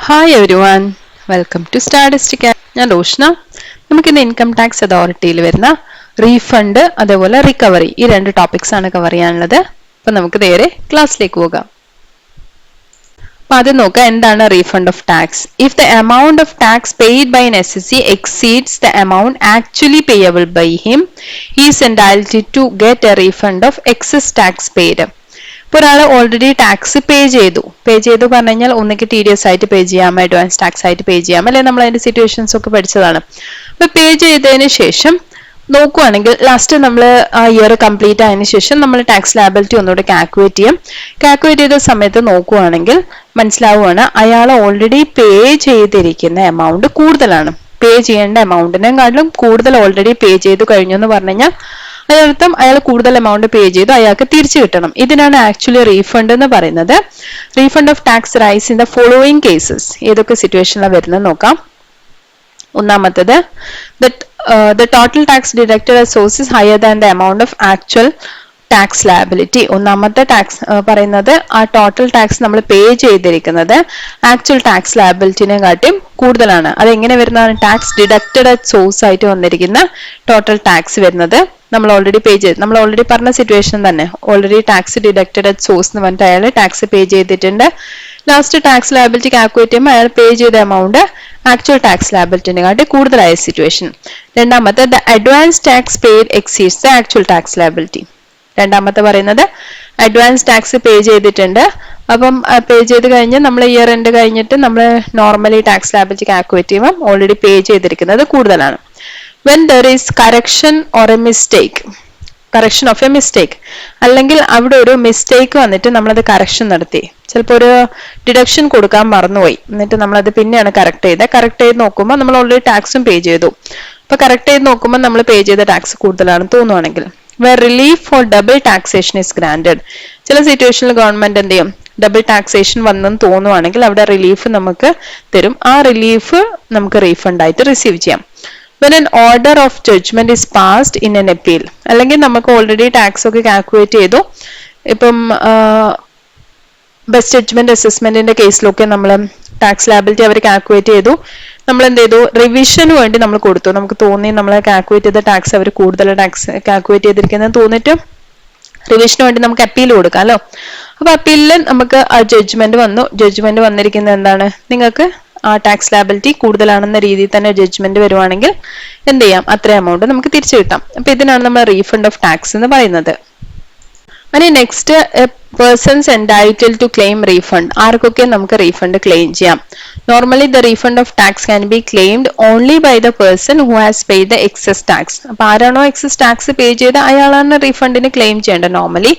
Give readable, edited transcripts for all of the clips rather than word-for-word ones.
Hi everyone, welcome to statistics. ഞാൻ റോഷ്ന. നമുക്കിന്ന് income tax അതോറിറ്റിയിൽ വരുന്ന റീഫണ്ട് അതേപോലെ റിക്കവറി ഈ രണ്ട് ടോപ്പിക്സ് ആണ് കവർ ചെയ്യാനുള്ളത്. അപ്പൊ നമുക്ക് നേരെ ക്ലാസ്സിലേക്ക് പോകാം. അപ്പൊ ആദ്യം നോക്കാം എന്താണ് refund of tax. If the amount of tax paid by N SSC exceeds the amount actually payable by him, he is entitled to get a refund of excess tax paid. ഇപ്പൊ ഒരാൾ ഓൾറെഡി ടാക്സ് പേ ചെയ്തു പറഞ്ഞു കഴിഞ്ഞാൽ ഒന്നിക്ക് TDS ആയിട്ട് പേ ചെയ്യാം, advance tax ആയിട്ട് പേ ചെയ്യാം, അല്ലെങ്കിൽ നമ്മൾ അതിന്റെ സിറ്റുവേഷൻസ് ഒക്കെ പഠിച്ചതാണ്. അപ്പൊ പേ ചെയ്തതിന് ശേഷം നോക്കുവാണെങ്കിൽ ലാസ്റ്റ് നമ്മൾ ആ ഇയർ കംപ്ലീറ്റ് ആയതിനു ശേഷം നമ്മൾ ടാക്സ് ലയബിലിറ്റി ഒന്നുകൂടെ കാൽക്കുലേറ്റ് ചെയ്യും. കാൽക്കുലേറ്റ് ചെയ്ത സമയത്ത് നോക്കുവാണെങ്കിൽ മനസ്സിലാവുകയാണ് അയാൾ ഓൾറെഡി പേ ചെയ്തിരിക്കുന്ന എമൗണ്ട് കൂടുതലാണ്. പേ ചെയ്യേണ്ട എമൗണ്ടിനെക്കാളും കൂടുതൽ ഓൾറെഡി പേ ചെയ്തു കഴിഞ്ഞു എന്ന് പറഞ്ഞു കഴിഞ്ഞാൽ അതിനർത്ഥം അയാൾ കൂടുതൽ എമൗണ്ട് പേ ചെയ്തു, അയാൾക്ക് തിരിച്ചു കിട്ടണം. ഇതിനാണ് ആക്ച്വലി റീഫണ്ട് എന്ന് പറയുന്നത്. Refund of tax rice in the following cases. ഏതൊക്കെ സിറ്റുവേഷനിലാണ് വരുന്നത് നോക്കാം. ഒന്നാമത്തത്, the total tax deducted as source is higher than the amount of actual tax liability. ഒന്നാമത്തെ ടാക്സ് പറയുന്നത് ആ ടോട്ടൽ ടാക്സ് നമ്മൾ പേ ചെയ്തിരിക്കുന്നത് ആക്ച്വൽ ടാക്സ് ലയബിലിറ്റിനെ കാട്ടിയും കൂടുതലാണ്. അതെങ്ങനെ വരുന്നതാണ്? ടാക്സ് ഡിഡക്റ്റഡ് അറ്റ് സോഴ്സ് ആയിട്ട് വന്നിരിക്കുന്ന ടോട്ടൽ ടാക്സ് വരുന്നത് നമ്മൾ ഓൾറെഡി പേ ചെയ്ത്, നമ്മൾ ഓൾറെഡി പറഞ്ഞ സിറ്റുവേഷൻ തന്നെ, already tax deducted at source എന്ന് പറഞ്ഞിട്ട് അയാൾ ടാക്സ് പേ ചെയ്തിട്ടുണ്ട്. ലാസ്റ്റ് ടാക്സ് ലയബിലിറ്റി കാൽക്കുലേറ്റ് ചെയ്യുമ്പോൾ അയാൾ പേ ചെയ്ത എമൗണ്ട് ആക്ച്വൽ ടാക്സ് ലയബിലിറ്റിനെ കാട്ടി കൂടുതലായ സിറ്റുവേഷൻ. രണ്ടാമത്തെ, the advance tax paid exceeds the actual tax liability. രണ്ടാമത്തെ പറയുന്നത് അഡ്വാൻസ് ടാക്സ് പേ ചെയ്തിട്ടുണ്ട്, അപ്പം പേ ചെയ്ത് കഴിഞ്ഞ് നമ്മൾ ഇയർ എൻഡ് കഴിഞ്ഞിട്ട് നമ്മൾ നോർമലി ടാക്സ് ലയബിലിറ്റി കാൽക്കുലേറ്റ് ചെയ്യുമ്പോൾ ഓൾറെഡി പേ ചെയ്തിരിക്കുന്നത് കൂടുതലാണ്. When there is correction or A mistake, correction of A mistake, അല്ലെങ്കിൽ അവിടെ ഒരു മിസ്റ്റേക്ക് വന്നിട്ട് നമ്മളത് കറക്ഷൻ നടത്തി, ചിലപ്പോൾ ഒരു ഡിഡക്ഷൻ കൊടുക്കാൻ മറന്നുപോയി, എന്നിട്ട് നമ്മളത് പിന്നെയാണ് കറക്റ്റ് ചെയ്ത് നോക്കുമ്പോൾ നമ്മൾ ഓൾറെഡി ടാക്സും പേ ചെയ്തു. അപ്പൊ കറക്റ്റ് ചെയ്ത് നോക്കുമ്പോൾ നമ്മൾ പേ ചെയ്ത ടാക്സ് കൂടുതലാണെന്ന് തോന്നുവാണെങ്കിൽ, where relief for double taxation is granted. ചില സിറ്റുവേഷനിൽ ഗവൺമെന്റ് എന്ത് ചെയ്യും? ഡബിൾ ടാക്സേഷൻ വന്നെന്ന് തോന്നുവാണെങ്കിൽ അവിടെ റിലീഫ് നമുക്ക് തരും. ആ റിലീഫ് നമുക്ക് റീഫണ്ട് ആയിട്ട് റിസീവ് ചെയ്യാം. when an order of judgment is passed in an appeal, അല്ലെങ്കിൽ നമുക്ക് ഓൾറെഡി ടാക്സ് ഒക്കെ കാൽക്കുലേറ്റ് ചെയ്തു, ഇപ്പം ബെസ്റ്റ് ജഡ്ജ്മെന്റ് അസസ്മെന്റിന്റെ കേസിലൊക്കെ നമ്മൾ ടാക്സ് ലയബിലിറ്റി അവർ കാൽക്കുലേറ്റ് ചെയ്തു, നമ്മൾ എന്ത് ചെയ്തു? റിവിഷന് വേണ്ടി നമ്മൾ കൊടുത്തു. നമുക്ക് തോന്നി നമ്മൾ കാൽക്കുലേറ്റ് ചെയ്ത ടാക്സ് അവർ കൂടുതൽ ടാക്സ് കാൽക്കുലേറ്റ് ചെയ്തിരിക്കുന്നത് തോന്നിട്ട് റിവിഷന് വേണ്ടി നമുക്ക് അപ്പീൽ കൊടുക്കാമല്ലോ. അപ്പൊ അപ്പീലിൽ നമുക്ക് ആ ജഡ്ജ്മെന്റ് വന്നിരിക്കുന്നത് എന്താണ്? നിങ്ങൾക്ക് ആ ടാക്സ് ലയബിലിറ്റി കൂടുതലാണെന്ന രീതിയിൽ തന്നെ ജഡ്ജ്മെന്റ് വരുവാണെങ്കിൽ എന്ത് ചെയ്യാം? അത്ര എമൗണ്ട് നമുക്ക് തിരിച്ചു കിട്ടാം. അപ്പൊ ഇതിനാണ് നമ്മൾ റീഫണ്ട് ഓഫ് ടാക്സ് എന്ന് പറയുന്നത്. ഇനി next, persons entitled to claim refund. ആർക്കൊക്കെ നമുക്ക് റീഫണ്ട് ക്ലെയിം ചെയ്യാം? Normally the refund of tax can be claimed only by the person who has paid the excess tax. അപ്പൊ ആരാണോ എക്സസ് ടാക്സ് പേ ചെയ്ത് അയാളാണ് റീഫണ്ടിന് ക്ലെയിം ചെയ്യേണ്ടത് normally.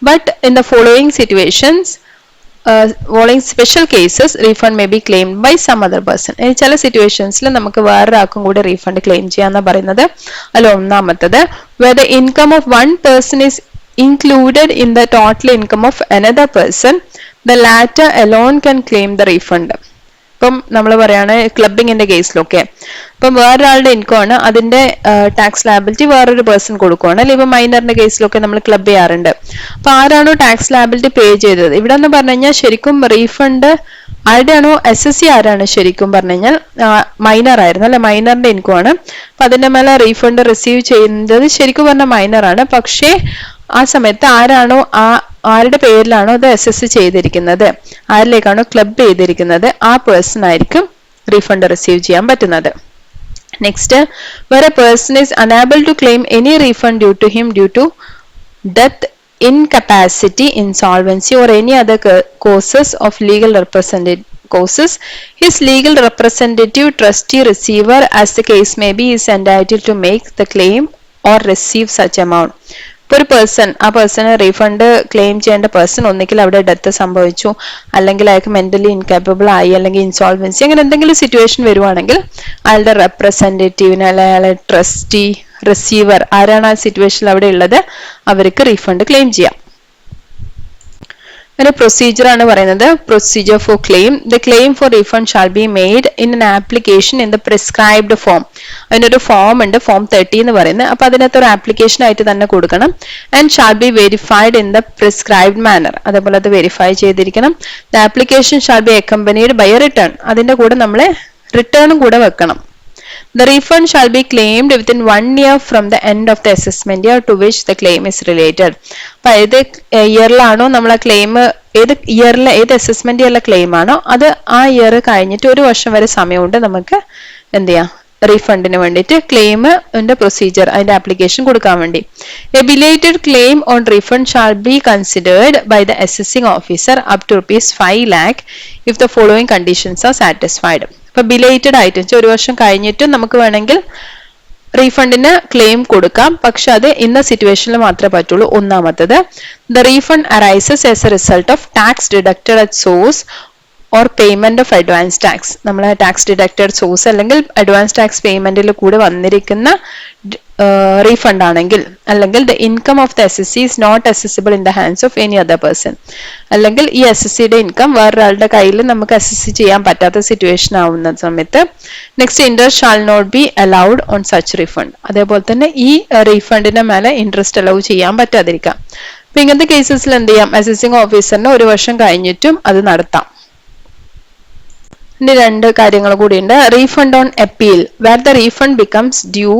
But in the following situations, following special cases, refund may be claimed by some other person. ചില സിറ്റുവേഷൻസിൽ നമുക്ക് വേറൊരാൾക്കും കൂടി റീഫണ്ട് ക്ലെയിം ചെയ്യാന്നാണ് പറയുന്നത്. അതിൽ ഒന്നാമത്തത്, where the income of one person is included in the total income of another person, the latter alone can claim the refund. ഇപ്പം നമ്മൾ പറയാണ് ക്ലബിങ്ങിന്റെ കേസിലൊക്കെ, ഇപ്പം വേറൊരാളുടെ ഇൻകം ആണ്, അതിന്റെ ടാക്സ് ലയബിലിറ്റി വേറൊരു പേഴ്സൺ കൊടുക്കുവാണ്, അല്ലെങ്കിൽ ഇപ്പൊ മൈനറിന്റെ കേസിലൊക്കെ നമ്മൾ ക്ലബ് ചെയ്യാറുണ്ട്. അപ്പൊ ആരാണോ ടാക്സ് ലയബിലിറ്റി പേ ചെയ്തത്, ഇവിടെ എന്ന് പറഞ്ഞു കഴിഞ്ഞാൽ ശരിക്കും റീഫണ്ട് ആരുടെയാണോ SSC ആരാണ് ശരിക്കും പറഞ്ഞു കഴിഞ്ഞാൽ മൈനർ ആയിരുന്നു അല്ലെ, മൈനറിന്റെ ഇൻകം ആണ്. അപ്പൊ അതിന്റെ മേലെ റീഫണ്ട് റിസീവ് ചെയ്യുന്നത് ശരിക്കും പറഞ്ഞ മൈനർ ആണ്. പക്ഷേ ആ സമയത്ത് ആരാണോ ആരുടെ പേരിലാണോ അത് SSC ചെയ്തിരിക്കുന്നത്, ആരിലേക്കാണോ ക്ലബ് ചെയ്തിരിക്കുന്നത്, ആ പേഴ്സൺ ആയിരിക്കും റീഫണ്ട് റിസീവ് ചെയ്യാൻ പറ്റുന്നത്. Next, where a person is unable to claim any refund due to him due to death, incapacity, insolvency or any other causes of legal representative causes, his legal representative, trustee, receiver as the case may be is entitled to make the claim or receive such amount. ഒരു person, ആ person refund claim ചെയ്യേണ്ട person ഒന്നിക്കൽ അവിടെ death സംഭവിച്ചു, അല്ലെങ്കിൽ അയാൾക്ക് mentally incapable ആയി, അല്ലെങ്കിൽ insolvency, അങ്ങനെ എന്തെങ്കിലും സിറ്റുവേഷൻ വരുവാണെങ്കിൽ അയാളുടെ റെപ്രസെന്റേറ്റീവിന് അല്ലെങ്കിൽ അയാളെ ട്രസ്റ്റി, റിസീവർ ആരാണ് ആ സിറ്റുവേഷനിൽ അവിടെ ഉള്ളത്, അവർക്ക് റീഫണ്ട് ക്ലെയിം ചെയ്യാം. അതിന്റെ പ്രൊസീജിയർ ആണ് പറയുന്നത്. Procedure for claim. The claim four refund shall be made in an application in the prescribed form. അതിനൊരു ഫോം ഉണ്ട്, ഫോം 30 എന്ന് പറയുന്നത്. അപ്പൊ അതിനകത്ത് ഒരു ആപ്ലിക്കേഷൻ ആയിട്ട് തന്നെ കൊടുക്കണം. And shall be verified in the prescribed manner. അതേപോലെ അത് വെരിഫൈ ചെയ്തിരിക്കണം. The application shall be accompanied by a return. അതിന്റെ കൂടെ നമ്മൾ റിട്ടേണും കൂടെ വെക്കണം. The refund shall be claimed within 1 year from the end of the assessment year to which the claim is related. അപ്പൊ ഏത് ഇയറിലാണോ നമ്മൾ ആ ക്ലെയിം, ഏത് ഇയറിലെ ഏത് അസസ്മെന്റ് ഇയറിലെ ക്ലെയിം ആണോ അത് ആ ഇയർ കഴിഞ്ഞിട്ട് 1 വർഷം വരെ സമയമുണ്ട് നമുക്ക് എന്ത് ചെയ്യാം, റീഫണ്ടിന് വേണ്ടിയിട്ട് ക്ലെയിമിന്റെ പ്രൊസീജിയർ, അതിന്റെ ആപ്ലിക്കേഷൻ കൊടുക്കാൻ വേണ്ടി. A belated claim on refund shall be considered by the assessing officer up to ₹5 lakh if the following conditions are satisfied. ഇപ്പൊ ബിലേറ്റഡ് ആയിട്ട് 1 വർഷം കഴിഞ്ഞിട്ടും നമുക്ക് വേണമെങ്കിൽ റീഫണ്ടിന് ക്ലെയിം കൊടുക്കാം. പക്ഷെ അത് ഇന്ന സിറ്റുവേഷനിൽ മാത്രമേ പറ്റുള്ളൂ. ഒന്നാമത്തത്, the refund arises as a result of tax deducted at source or payment of advance tax. നമ്മൾ ടാക്സ് ഡിഡക്റ്റഡ് സോഴ്സ് അല്ലെങ്കിൽ അഡ്വാൻസ് ടാക്സ് പേയ്മെന്റിൽ കൂടെ വന്നിരിക്കുന്ന റീഫണ്ട് ആണെങ്കിൽ, അല്ലെങ്കിൽ the income of the assessee is not accessible in the hands of any other person. അല്ലെങ്കിൽ ഈ എസ്എസ്സിയുടെ income വേറൊരാളുടെ കയ്യിൽ നമുക്ക് അസസ് ചെയ്യാൻ പറ്റാത്ത സിറ്റുവേഷൻ ആവുന്ന സമയത്ത്, next interest shall not be allowed on such refund. അതേപോലെ തന്നെ ഈ റീഫണ്ടിന്റെ മേലെ ഇൻട്രസ്റ്റ് അലൗ ചെയ്യാൻ പറ്റാതിരിക്കാം. അപ്പൊ ഇങ്ങനത്തെ കേസസിൽ എന്ത് ചെയ്യാം, അസസിംഗ് ഓഫീസറിന് 1 വർഷം കഴിഞ്ഞിട്ടും അത് നടത്താം. ഇനി 2 കാര്യങ്ങൾ കൂടിയുണ്ട്. Refund on appeal, where the refund becomes due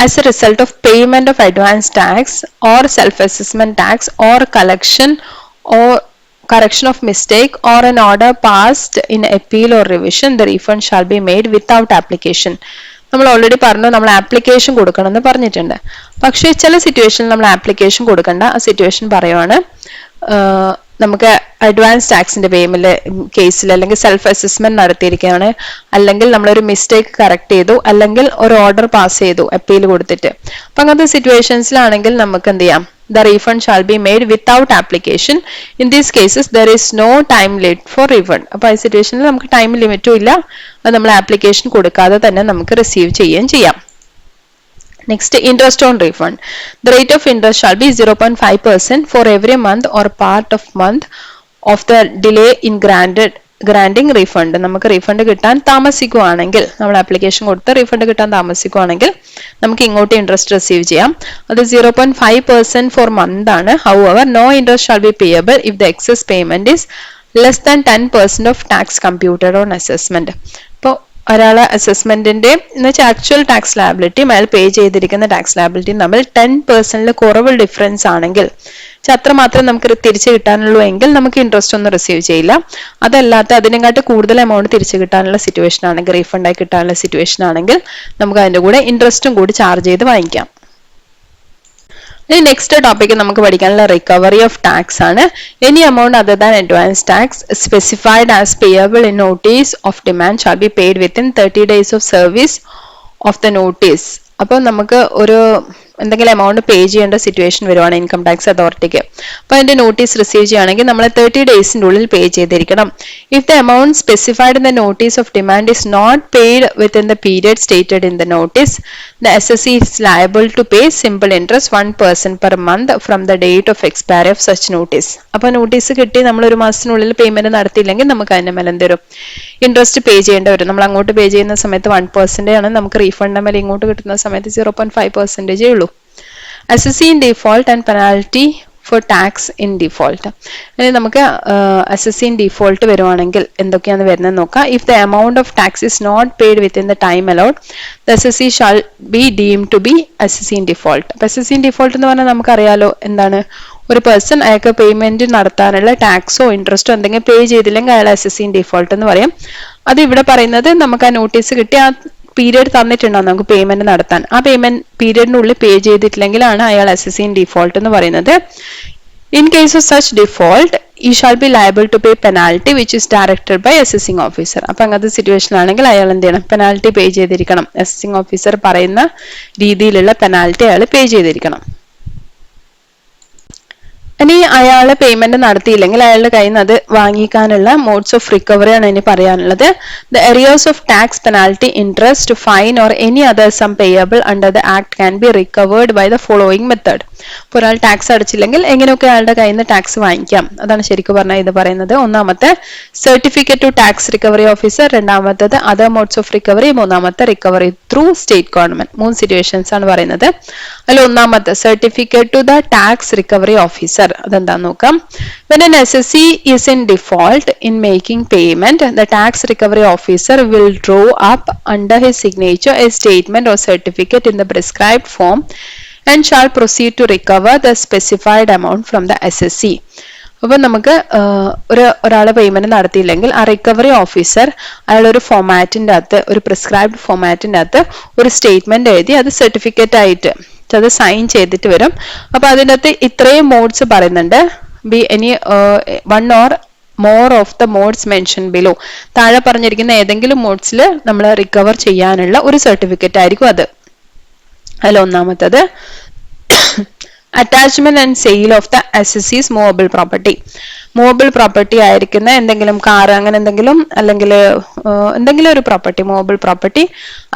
as a result of payment of advance tax or self assessment tax or correction of mistake or an order passed in appeal or revision, the refund shall be made without application. നമ്മൾ already പറഞ്ഞു, നമ്മൾ application കൊടുക്കണം എന്ന് പറഞ്ഞിട്ടുണ്ട്. പക്ഷേ ചില സിറ്റുവേഷനിൽ നമ്മൾ ആപ്ലിക്കേഷൻ കൊടുക്കണ്ട. ആ സിറ്റുവേഷൻ പറയുവാണ്, നമുക്ക് അഡ്വാൻസ് ടാക്സിന്റെ പേയ്മെന്റ് കേസിൽ അല്ലെങ്കിൽ സെൽഫ് അസസ്മെന്റ് നടത്തിയിരിക്കുകയാണ്, അല്ലെങ്കിൽ നമ്മളൊരു മിസ്റ്റേക്ക് കറക്റ്റ് ചെയ്തു, അല്ലെങ്കിൽ ഒരു ഓർഡർ പാസ് ചെയ്തു അപ്പീൽ കൊടുത്തിട്ട്. അപ്പൊ അങ്ങനത്തെ സിറ്റുവേഷൻസിലാണെങ്കിൽ നമുക്ക് എന്ത് ചെയ്യാം, the refund shall be made without application. In these cases there is no time limit for refund. അപ്പോൾ ഈ സിറ്റുവേഷനിൽ നമുക്ക് ടൈം ലിമിറ്റും ഇല്ല, അത് നമ്മൾ ആപ്ലിക്കേഷൻ കൊടുക്കാതെ തന്നെ നമുക്ക് റിസീവ് ചെയ്യുകയും ചെയ്യാം. Next, interest on refund. The rate of interest shall be 0.5% for every month or part of month of the delay in granting refund. നമുക്ക് റീഫണ്ട് കിട്ടാൻ താമസിക്കുകയാണെങ്കിൽ, നമ്മൾ ആപ്ലിക്കേഷൻ കൊടുത്ത് റീഫണ്ട് കിട്ടാൻ താമസിക്കുകയാണെങ്കിൽ നമുക്ക് ഇങ്ങോട്ട് ഇൻട്രസ്റ്റ് റിസീവ് ചെയ്യാം. അത് 0.5% ഫോർ മന്ത് ആണ്. However, no interest shall be payable if the excess payment is less than 10% of tax computed on assessment. ഇപ്പോൾ ഒരാളെ അസസ്മെന്റിന്റെ എന്ന് വെച്ചാൽ ആക്ച്വൽ ടാക്സ് ലയബിലിറ്റി അയാൾ പേ ചെയ്തിരിക്കുന്ന ടാക്സ് ലയബിലിറ്റി തമ്മിൽ 10% കുറവ് ഡിഫറൻസ് ആണെങ്കിൽ, അത്രമാത്രം നമുക്ക് തിരിച്ചു കിട്ടാനുള്ളൂ എങ്കിൽ നമുക്ക് ഇൻട്രസ്റ്റ് ഒന്നും റിസീവ് ചെയ്യില്ല. അതല്ലാത്ത അതിനെക്കാട്ട് കൂടുതൽ എമൗണ്ട് തിരിച്ചു കിട്ടാനുള്ള സിറ്റുവേഷൻ ആണെങ്കിൽ, റീഫണ്ടായി കിട്ടാനുള്ള സിറ്റുവേഷൻ ആണെങ്കിൽ നമുക്ക് അതിന്റെ കൂടെ ഇൻട്രസ്റ്റും കൂടി ചാർജ് ചെയ്ത് വാങ്ങിക്കാം. ഇനി നെക്സ്റ്റ് ടോപ്പിക് നമുക്ക് പഠിക്കാനുള്ള റിക്കവറി ഓഫ് ടാക്സ് ആണ്. Any amount other than advance tax specified as payable in notice of demand shall be paid within 30 days of service of the notice. അപ്പോൾ നമുക്ക് ഒരു എന്തെങ്കിലും എമൗണ്ട് പേ ചെയ്യേണ്ട സിറ്റുവേഷൻ വരുവാണ് income tax അതോറിറ്റിക്ക്. അപ്പോൾ അതിന്റെ നോട്ടീസ് റിസീവ് ചെയ്യുകയാണെങ്കിൽ നമ്മൾ 30 days ഉള്ളിൽ പേ ചെയ്തിരിക്കണം. If the amount specified in the notice of demand is not paid within the period stated in the notice, the assessee is liable to pay simple interest 1% per month from the date of expiry of such notice. അപ്പോൾ notice കിട്ടി നമ്മൾ 1 മാസത്തിനുള്ളിൽ payment നടത്തിയില്ലെങ്കിൽ നമുക്ക് അതിന്റെ മേലെ എന്തരും interest പേ ചെയ്യേണ്ടി വരും. നമ്മൾ അങ്ങോട്ട് പേ ചെയ്യുന്ന സമയത്ത് 1% ആണ്, നമുക്ക് റീഫണ്ടിന്റെ മേലെ ഇങ്ങോട്ട് കിട്ടുന്ന സമയത്ത് 0.5% ഉള്ളൂ. Assessee in default and penalty for tax in default. ഇനി നമുക്ക് assessee in default വരുവാണെങ്കിൽ എന്തൊക്കെയാണ് വരുന്നത് നോക്കാം. If the amount of tax is not paid within the time allowed, the assessee shall be deemed to be assessee in default. അപ്പോൾ assessee in default എന്ന് പറഞ്ഞാൽ നമുക്കറിയാലോ എന്താണ്, ഒരു പേഴ്സൺ അയാൾക്ക് പേയ്മെന്റ് നടത്താനുള്ള ടാക്സോ ഇൻട്രസ്റ്റോ എന്തെങ്കിലും പേ ചെയ്തില്ലെങ്കിൽ അയാൾ assessee in default എന്ന് പറയും. അത് ഇവിടെ പറയുന്നത് നമുക്ക് ആ നോട്ടീസ് കിട്ടി ആ പീരിയഡ് തന്നിട്ടുണ്ടാവും നമുക്ക് പേയ്മെന്റ് നടത്താൻ, ആ പേയ്മെന്റ് പീരിയഡിനുള്ളിൽ പേ ചെയ്തിട്ടില്ലെങ്കിലാണ് അയാൾ assessee in default എന്ന് പറയുന്നത്. In case of such default, he shall be liable to pay penalty which is directed by assessing officer. അപ്പോൾ അങ്ങനത്തെ സിറ്റുവേഷൻ ആണെങ്കിൽ അയാൾ എന്ത് ചെയ്യണം, പെനാൽറ്റി പേ ചെയ്തിരിക്കണം. assessing officer പറയുന്ന രീതിയിലുള്ള പെനാൽറ്റി അയാൾ പേ ചെയ്തിരിക്കണം. ഇനി അയാള് പേയ്മെന്റ് നടത്തിയില്ലെങ്കിൽ അയാളുടെ കയ്യിൽ നിന്ന് അത് വാങ്ങിക്കാനുള്ള മോഡ്സ് ഓഫ് റിക്കവറി ആണ് ഇനി പറയാനുള്ളത്. The arrears of tax, penalty, interest, fine or any other sum payable under the act can be recovered by the following method. ഇപ്പോൾ ഒരാൾ ടാക്സ് അടച്ചില്ലെങ്കിൽ എങ്ങനെയൊക്കെ അയാളുടെ കയ്യിൽ നിന്ന് ടാക്സ് വാങ്ങിക്കാം, അതാണ് ശരിക്കും പറഞ്ഞാൽ ഇത് പറയുന്നത്. ഒന്നാമത്തെ certificate to tax recovery officer, രണ്ടാമത്തത് അതർ മോഡ്സ് ഓഫ് റിക്കവറി, മൂന്നാമത്തെ recovery through state government. 3 situations ആണ് പറയുന്നത്. അതിൽ ഒന്നാമത്തെ certificate to the tax recovery officer, അതെന്താന്ന് നോക്കാം. When an assessee is in default in making payment, the tax recovery officer will draw up under his signature a statement or certificate in the prescribed form and shall proceed to recover the specified amount from the assessee. അപ്പോൾ നമുക്ക് ഒരാളെ payment നടത്തിയില്ലെങ്കിൽ ആ recovery officer അയാളൊരു ഫോമാറ്റിന്റെ അകത്ത്, ഒരു prescribed ഫോമാറ്റിന്റെ അകത്ത് ഒരു statement എഴുതി അത് സർട്ടിഫിക്കറ്റ് ആയിട്ട് അത് സൈൻ ചെയ്തിട്ട് വരും. അപ്പൊ അതിൻ്റെ അകത്ത് ഇത്രയും മോഡ്സ് പറയുന്നുണ്ട്. B any one or more of the modes mention below, താഴെ പറഞ്ഞിരിക്കുന്ന ഏതെങ്കിലും മോഡ്സിൽ നമ്മൾ റിക്കവർ ചെയ്യാനുള്ള ഒരു സർട്ടിഫിക്കറ്റ് ആയിരിക്കും അത്. അതിൽ ഒന്നാമത്തത് attachment and sale of the assessees movable property. Movable property ആയിരിക്കുന്ന എന്തെങ്കിലും കാർ, അങ്ങനെ എന്തെങ്കിലും, അല്ലെങ്കിൽ എന്തെങ്കിലും ഒരു പ്രോപ്പർട്ടി, മൂവബിൾ പ്രോപ്പർട്ടി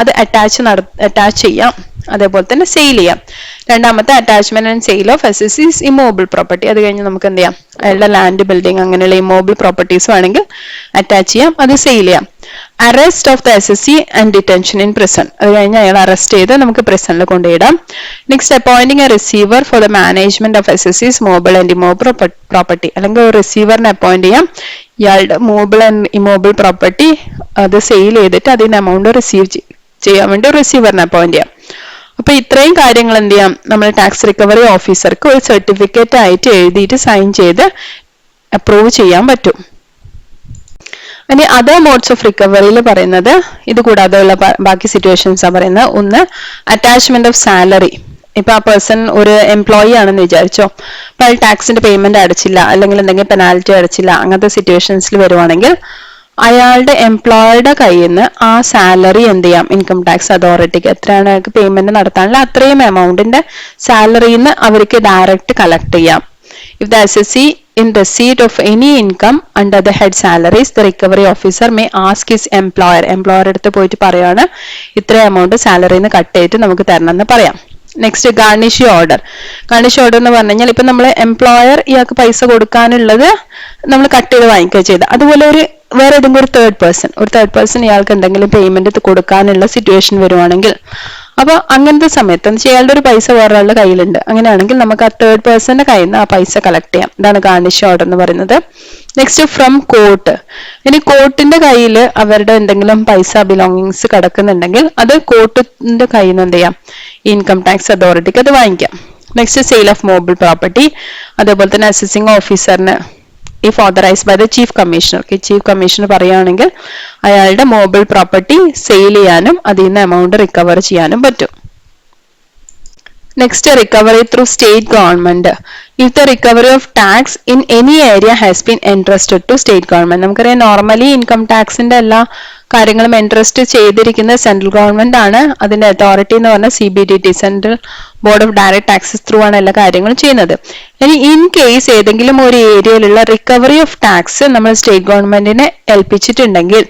അത് അറ്റാച്ച് ചെയ്യാം, അതേപോലെ തന്നെ സെയിൽ ചെയ്യാം. രണ്ടാമത്തെ attachment and sale of assessees immovable property. അത് കഴിഞ്ഞ് നമുക്ക് എന്ത് ചെയ്യാം, അയാളുടെ ലാൻഡ്, ബിൽഡിംഗ് അങ്ങനെയുള്ള ഇമ്മൂവബിൾ പ്രോപ്പർട്ടീസ് വേണമെങ്കിൽ അറ്റാച്ച് ചെയ്യാം, അത് സെയിൽ ചെയ്യാം. Arrest of the assessee and detention in prison, അത് കഴിഞ്ഞ് അയാൾ അറസ്റ്റ് ചെയ്ത് നമുക്ക് പ്രിസണിൽ കൊണ്ടുപോയിടാം. Next appointing a receiver for the management of assessees movable and immovable property, അല്ലെങ്കിൽ ഒരു റിസീവറിനെ അപ്പോയിന്റ് ചെയ്യാം, ഇയാളുടെ മൂവബിൾ ആൻഡ് ഇമ്മൂവബിൾ പ്രോപ്പർട്ടി അത് സെയിൽ ചെയ്തിട്ട് അതിന് എമൗണ്ട് റിസീവ് ചെയ്യാൻ വേണ്ടി ഒരു റിസീവറിനെ അപ്പോയിന്റ് ചെയ്യാം. അപ്പൊ ഇത്രയും കാര്യങ്ങൾ എന്ത് ചെയ്യാം, നമ്മൾ ടാക്സ് റിക്കവറി ഓഫീസർക്ക് ഒരു സർട്ടിഫിക്കറ്റ് ആയിട്ട് എഴുതിയിട്ട് സൈൻ ചെയ്ത് അപ്രൂവ് ചെയ്യാൻ പറ്റും. ഇനി അതർ മോഡ്സ് ഓഫ് റിക്കവറിയിൽ പറയുന്നത് ഇത് കൂടാതെയുള്ള ബാക്കി സിറ്റുവേഷൻസ് പറയുന്നത്. ഒന്ന്, അറ്റാച്ച്മെന്റ് ഓഫ് സാലറി. ഇപ്പൊ ആ പേഴ്സൺ ഒരു എംപ്ലോയി ആണെന്ന് വിചാരിച്ചോ, അപ്പൊ അയാൾ ടാക്സിന്റെ പേയ്മെന്റ് അടച്ചില്ല, അല്ലെങ്കിൽ എന്തെങ്കിലും പെനാൽറ്റി അടച്ചില്ല, അങ്ങനത്തെ സിറ്റുവേഷൻസിൽ വരുവാണെങ്കിൽ അയാളുടെ എംപ്ലോയറുടെ കയ്യിൽ നിന്ന് ആ സാലറി എന്ത് ചെയ്യാം, ഇൻകം ടാക്സ് അതോറിറ്റിക്ക് എത്രയാണ് അയാൾക്ക് പേയ്മെന്റ് നടത്താനുള്ള അത്രയും എമൗണ്ടിന്റെ സാലറിയിൽ നിന്ന് അവർക്ക് ഡയറക്റ്റ് കളക്ട് ചെയ്യാം. If the assessee in receipt of any income under the head salaries, the recovery officer may ask his employer അടുത്ത് പോയിട്ട് പറയാണ് ഇത്ര എമൗണ്ട് സാലറിന്ന് കട്ട് ചെയ്തിട്ട് നമുക്ക് തരണം എന്ന് പറയാം. Next, garnish order. Garnish order എന്ന് പറഞ്ഞു കഴിഞ്ഞാൽ ഇപ്പൊ നമ്മൾ എംപ്ലോയർ ഇയാൾക്ക് പൈസ കൊടുക്കാനുള്ളത് നമ്മൾ കട്ട് ചെയ്ത് വാങ്ങിക്കുക ചെയ്ത്, അതുപോലെ വേറെ ഏതെങ്കിലും ഒരു തേർഡ് പേഴ്സൺ ഇയാൾക്ക് എന്തെങ്കിലും പേയ്മെന്റ് കൊടുക്കാനുള്ള സിറ്റുവേഷൻ വരുവാണെങ്കിൽ, അപ്പൊ അങ്ങനത്തെ സമയത്ത് ഇയാളുടെ ഒരു പൈസ വേറൊരാളുടെ കയ്യിലുണ്ട്, അങ്ങനെയാണെങ്കിൽ നമുക്ക് ആ തേർഡ് പേഴ്സന്റെ കയ്യിൽ നിന്ന് ആ പൈസ കളക്ട് ചെയ്യാം. ഇതാണ് ഗാർണിഷ് ഓർഡർ എന്ന് പറയുന്നത്. Next, from court. ഇനി കോർട്ടിന്റെ കയ്യിൽ അവരുടെ എന്തെങ്കിലും പൈസ ബിലോങ്ങിങ്സ് കിടക്കുന്നുണ്ടെങ്കിൽ അത് കോർട്ടിന്റെ കയ്യിൽ നിന്ന് എന്ത് ചെയ്യാം, ഇൻകം ടാക്സ് അതോറിറ്റിക്ക് അത് വാങ്ങിക്കാം. Next, sale of movable property. അതേപോലെ തന്നെ അസസിംഗ് ഓഫീസറിന് if authorized by the chief commissioner, chief commissioner പറയുകയാണെങ്കിൽ അയാളുടെ മൂവബിൾ പ്രോപ്പർട്ടി സെയിൽ ചെയ്യാനും അതിൽ നിന്ന് എമൗണ്ട് റിക്കവർ ചെയ്യാനും പറ്റും. Next, recovery through state government. If the recovery of tax in any area has been entrusted to state government. നമുക്കറിയാം normally income ടാക്സിന്റെ എല്ലാ കാര്യങ്ങളും എൻട്രസ്റ്റ് ചെയ്തിരിക്കുന്നത് സെൻട്രൽ ഗവൺമെന്റ് ആണ്. അതിന്റെ അതോറിറ്റി എന്ന് പറഞ്ഞാൽ CBDT, central board of direct taxes through ആണ് എല്ലാ കാര്യങ്ങളും ചെയ്യുന്നത്. ഇനി ഇൻ കേസ് ഏതെങ്കിലും ഒരു ഏരിയയിലുള്ള റിക്കവറി ഓഫ് ടാക്സ് നമ്മൾ സ്റ്റേറ്റ് ഗവൺമെന്റിനെ ഏൽപ്പിച്ചിട്ടുണ്ടെങ്കിൽ,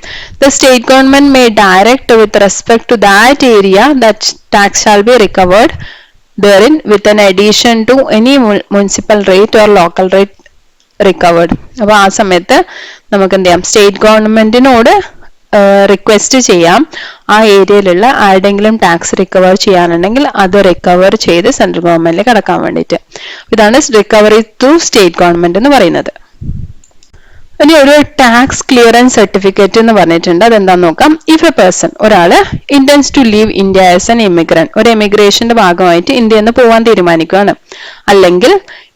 the state government may direct with respect to that area that tax shall be recovered therein with an addition to any municipal rate or local rate recovered. അപ്പൊ ആ സമയത്ത് നമുക്ക് എന്ത് ചെയ്യാം, state ഗവൺമെന്റിനോട് റിക്വസ്റ്റ് ചെയ്യാം ആ ഏരിയയിലുള്ള ആരുടെങ്കിലും ടാക്സ് റിക്കവർ ചെയ്യാനുണ്ടെങ്കിൽ അത് റിക്കവർ ചെയ്ത് സെൻട്രൽ ഗവൺമെന്റിലേക്ക് അടക്കാൻ വേണ്ടിയിട്ട്. ഇതാണ് റിക്കവറി ത്രൂ സ്റ്റേറ്റ് ഗവൺമെന്റ് എന്ന് പറയുന്നത്. ഇനി ഒരു ടാക്സ് ക്ലിയറൻസ് സർട്ടിഫിക്കറ്റ് എന്ന് പറഞ്ഞിട്ടുണ്ട്, അതെന്താന്ന് നോക്കാം. ഇഫ് എ പേഴ്സൺ, ഒരാള് intends to leave India as an immigrant, ഒരു എമിഗ്രേഷന്റെ ഭാഗമായിട്ട് ഇന്ത്യയിൽ നിന്ന് പോകാൻ തീരുമാനിക്കുകയാണ്, അല്ലെങ്കിൽ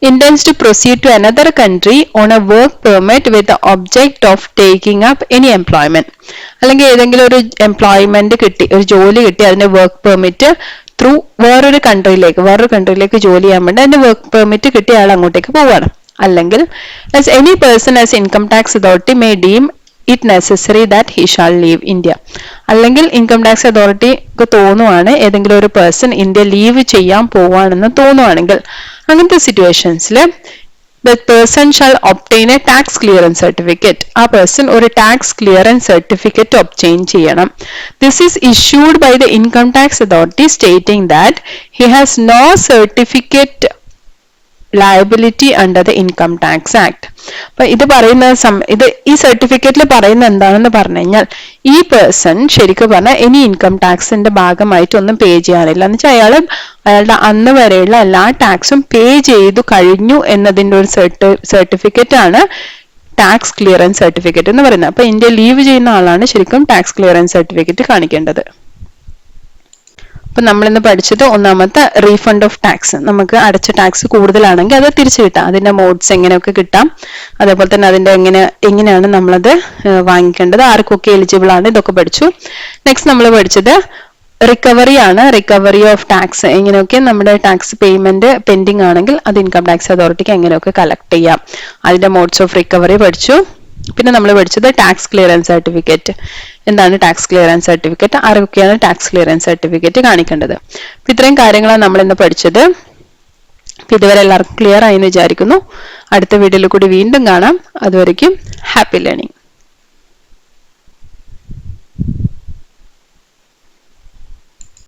intends to proceed to another country on a work permit with object of taking up any employment, അല്ലെങ്കിൽ ഏതെങ്കിലും ഒരു എംപ്ലോയ്മെന്റ് കിട്ടി, ഒരു ജോലി കിട്ടി, അതിന്റെ വർക്ക് പെർമിറ്റ് ത്രൂ വേറൊരു കൺട്രിയിലേക്ക് ജോലി ചെയ്യാൻ വേണ്ടി അതിന്റെ വർക്ക് പെർമിറ്റ് കിട്ടി അയാൾ അങ്ങോട്ടേക്ക് പോവുകയാണ്. അല്ലെങ്കിൽ as any person as income tax authority may deem it necessary that he shall leave India, അല്ലെങ്കിൽ ഇൻകം ടാക്സ് അതോറിറ്റിക്ക് തോന്നുവാണ് ഏതെങ്കിലും ഒരു പേഴ്സൺ ഇന്ത്യ ലീവ് ചെയ്യാൻ പോവാണെന്ന് തോന്നുവാണെങ്കിൽ, അങ്ങനത്തെ സിറ്റുവേഷൻസിൽ the person shall obtain a tax clearance certificate. ആ person ഒരു tax clearance certificate obtain ചെയ്യണം. This is issued by the income tax authority stating that he has no certificate liability under the Income Tax Act. അപ്പൊ ഇത് പറയുന്ന ഈ സർട്ടിഫിക്കറ്റിൽ പറയുന്ന എന്താണെന്ന് പറഞ്ഞു കഴിഞ്ഞാൽ ഈ പേഴ്സൺ ശരിക്കും പറഞ്ഞാൽ ഇനി ഇൻകം ടാക്സിന്റെ ഭാഗമായിട്ടൊന്നും പേ ചെയ്യാനില്ല എന്ന് വെച്ചാൽ അയാളുടെ അന്ന് വരെയുള്ള എല്ലാ ടാക്സും പേ ചെയ്തു കഴിഞ്ഞു എന്നതിന്റെ ഒരു സർട്ടിഫിക്കറ്റ് ആണ് ടാക്സ് ക്ലിയറൻസ് സർട്ടിഫിക്കറ്റ് എന്ന് പറയുന്നത്. അപ്പൊ ഇന്ത്യ ലീവ് ചെയ്യുന്ന ആളാണ് ശരിക്കും ടാക്സ് ക്ലിയറൻസ് സർട്ടിഫിക്കറ്റ് കാണിക്കേണ്ടത്. അപ്പൊ നമ്മളിന്ന് പഠിച്ചത് ഒന്നാമത്തെ റീഫണ്ട് ഓഫ് ടാക്സ്. നമുക്ക് അടച്ച ടാക്സ് കൂടുതലാണെങ്കിൽ അത് തിരിച്ചു കിട്ടാം. അതിന്റെ മോഡ്സ് എങ്ങനെയൊക്കെ കിട്ടാം, അതേപോലെ തന്നെ അതിന്റെ എങ്ങനെയാണ് നമ്മളത് വാങ്ങിക്കേണ്ടത്, ആർക്കൊക്കെ എലിജിബിൾ ആണ്, ഇതൊക്കെ പഠിച്ചു. നെക്സ്റ്റ് നമ്മൾ പഠിച്ചത് റിക്കവറി ആണ്. റിക്കവറി ഓഫ് ടാക്സ്, എങ്ങനെയൊക്കെ നമ്മുടെ ടാക്സ് പേയ്മെന്റ് പെൻഡിങ് ആണെങ്കിൽ അത് ഇൻകം ടാക്സ് അതോറിറ്റിക്ക് എങ്ങനെയൊക്കെ കളക്ട് ചെയ്യാം, അതിന്റെ മോഡ്സ് ഓഫ് റിക്കവറി പഠിച്ചു. പിന്നെ നമ്മൾ പഠിച്ചത് ടാക്സ് ക്ലിയറൻസ് സർട്ടിഫിക്കറ്റ്. എന്താണ് ടാക്സ് ക്ലിയറൻസ് സർട്ടിഫിക്കറ്റ്, ആരൊക്കെയാണ് ടാക്സ് ക്ലിയറൻസ് സർട്ടിഫിക്കറ്റ് കാണിക്കേണ്ടത്. ഇത്രയും കാര്യങ്ങളാണ് നമ്മൾ ഇന്ന് പഠിച്ചത്. ഇതുവരെ എല്ലാവർക്കും ക്ലിയർ ആയി എന്ന് വിചാരിക്കുന്നു. അടുത്ത വീഡിയോയിൽ കൂടി വീണ്ടും കാണാം. അതുവരയ്ക്കും ഹാപ്പി ലേണിംഗ്.